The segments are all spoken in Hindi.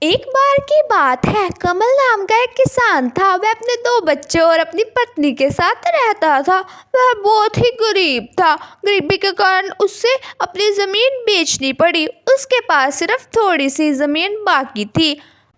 एक बार की बात है, कमल नाम का एक किसान था। वह अपने 2 बच्चे और अपनी पत्नी के साथ रहता था। वह बहुत ही गरीब था। गरीबी के कारण उसे अपनी ज़मीन बेचनी पड़ी। उसके पास सिर्फ थोड़ी सी ज़मीन बाकी थी।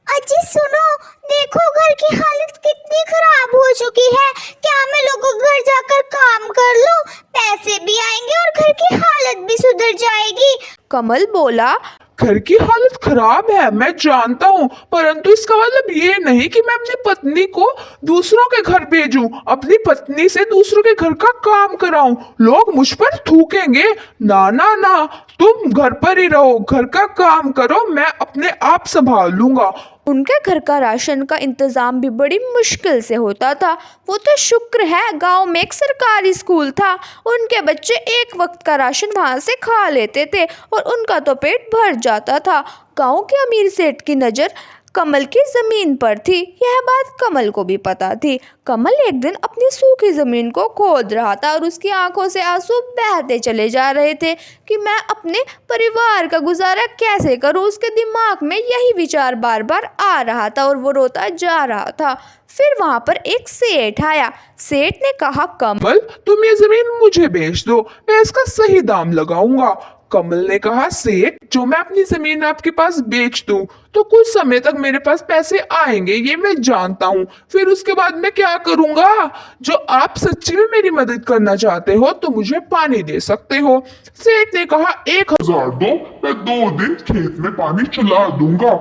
अजी सुनो, देखो घर की हालत कितनी खराब हो चुकी है। क्या मैं लोगों के घर जाकर काम कर लूं? पैसे भी आएंगे और घर की हालत भी सुधर जाएगी। कमल बोला, घर की हालत खराब है, मैं जानता हूँ, परंतु इसका मतलब ये नहीं कि मैं अपनी पत्नी को दूसरों के घर भेजूं, अपनी पत्नी से दूसरों के घर का काम कराऊं। लोग मुझ पर थूकेंगे। ना ना ना, तुम घर पर ही रहो, घर का काम करो, मैं अपने आप संभाल लूंगा। उनके घर का राशन का इंतज़ाम भी बड़ी मुश्किल से होता था। वो तो शुक्र है गांव में एक सरकारी स्कूल था। उनके बच्चे एक वक्त का राशन वहां से खा लेते थे और उनका तो पेट भर जाता था। गांव के अमीर सेठ की नज़र कमल की ज़मीन पर थी। यह बात कमल को भी पता थी। कमल एक दिन अपनी सूखी ज़मीन को खोद रहा था और उसकी आंखों से आंसू बहते चले जा रहे थे कि मैं अपने परिवार का गुजारा कैसे करूं। उसके दिमाग में यही विचार बार बार आ रहा था और वो रोता जा रहा था। फिर वहाँ पर एक सेठ आया। सेठ ने कहा, कमल, तुम ये जमीन मुझे बेच दो, मैं इसका सही दाम लगाऊंगा। कमल ने कहा, सेठ, जो मैं अपनी जमीन आपके पास बेच दूं तो कुछ समय तक मेरे पास पैसे आएंगे, ये मैं जानता हूँ। फिर उसके बाद मैं क्या करूंगा? जो आप सच्ची में मेरी मदद करना चाहते हो तो मुझे पानी दे सकते हो। सेठ ने कहा, 1000 दो, मैं 2 दिन खेत में पानी चला दूंगा।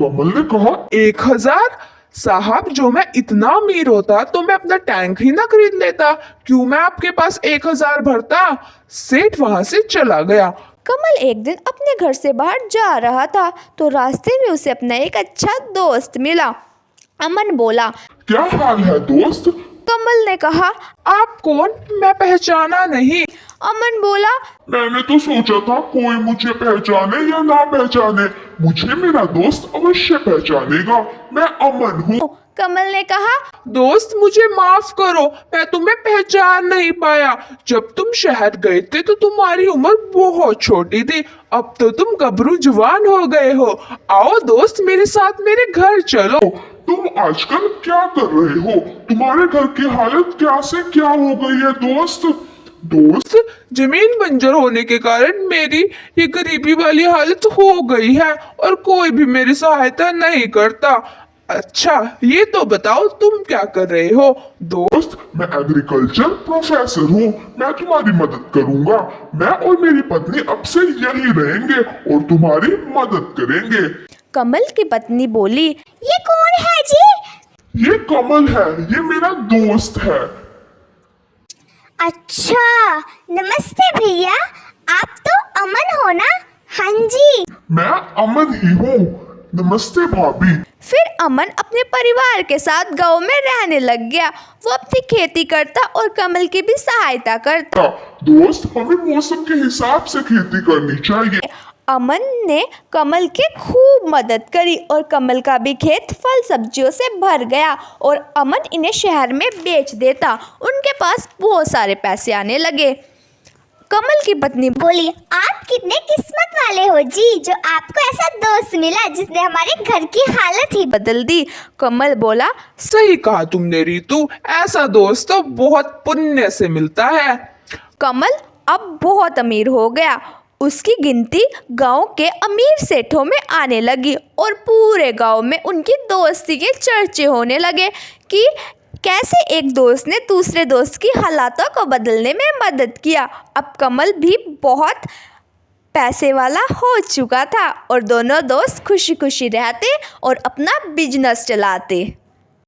कमल ने कहा, 1000? साहब, जो मैं इतना अमीर होता तो मैं अपना टैंक ही ना खरीद लेता। क्यों मैं आपके पास 1000 भरता? सेठ वहां से चला गया। कमल एक दिन अपने घर से बाहर जा रहा था तो रास्ते में उसे अपना एक अच्छा दोस्त मिला। अमन बोला, क्या हाल है दोस्त? कमल ने कहा, आप कौन? मैं पहचाना नहीं। अमन बोला, मैंने तो सोचा था कोई मुझे पहचाने या ना पहचाने, मुझे मेरा दोस्त अवश्य पहचानेगा। मैं अमन हूँ। कमल ने कहा, दोस्त, मुझे माफ करो, मैं तुम्हें पहचान नहीं पाया। जब तुम शहर गए थे तो तुम्हारी उम्र बहुत छोटी थी, अब तो तुम गबरू जवान हो गए हो। आओ दोस्त, मेरे साथ मेरे घर चलो। तुम आजकल क्या कर रहे हो? तुम्हारे घर की हालत क्या से क्या हो गई है दोस्त? दोस्त, जमीन बंजर होने के कारण मेरी ये गरीबी वाली हालत हो गई है और कोई भी मेरी सहायता नहीं करता। अच्छा, ये तो बताओ तुम क्या कर रहे हो? दोस्त, मैं एग्रीकल्चर प्रोफेसर हूँ, मैं तुम्हारी मदद करूँगा। मैं और मेरी पत्नी अब से यही रहेंगे और तुम्हारी मदद करेंगे। कमल की पत्नी बोली, ये कौन है जी? ये कमल है, ये मेरा दोस्त है। अच्छा, नमस्ते भैया, आप तो अमन हो ना? हाँ जी। मैं अमन ही हूँ। नमस्ते भाभी। फिर अमन अपने परिवार के साथ गांव में रहने लग गया। वो अपनी खेती करता और कमल की भी सहायता करता। दोस्त, हमें मौसम के हिसाब से खेती करनी चाहिए। अमन ने कमल की खूब मदद करी और कमल का भी खेत फल सब्जियों से भर गया और अमन इन्हें शहर में बेच देता। उनके पास बहुत सारे पैसे आने लगे। कमल की पत्नी बोली, आप कितने किस्मत वाले हो जी, जो आपको ऐसा दोस्त मिला जिसने हमारे घर की हालत ही बदल दी। कमल बोला, सही कहा तुमने रीतू, ऐसा दोस्त तो बहुत पुण्य से मिलता है। कमल अब बहुत अमीर हो गया। उसकी गिनती गांव के अमीर सेठों में आने लगी और पूरे गांव में उनकी दोस्ती के चर्चे होने लगे कि कैसे एक दोस्त ने दूसरे दोस्त की हालातों को बदलने में मदद किया। अब कमल भी बहुत पैसे वाला हो चुका था और दोनों दोस्त खुशी खुशी रहते और अपना बिजनेस चलाते।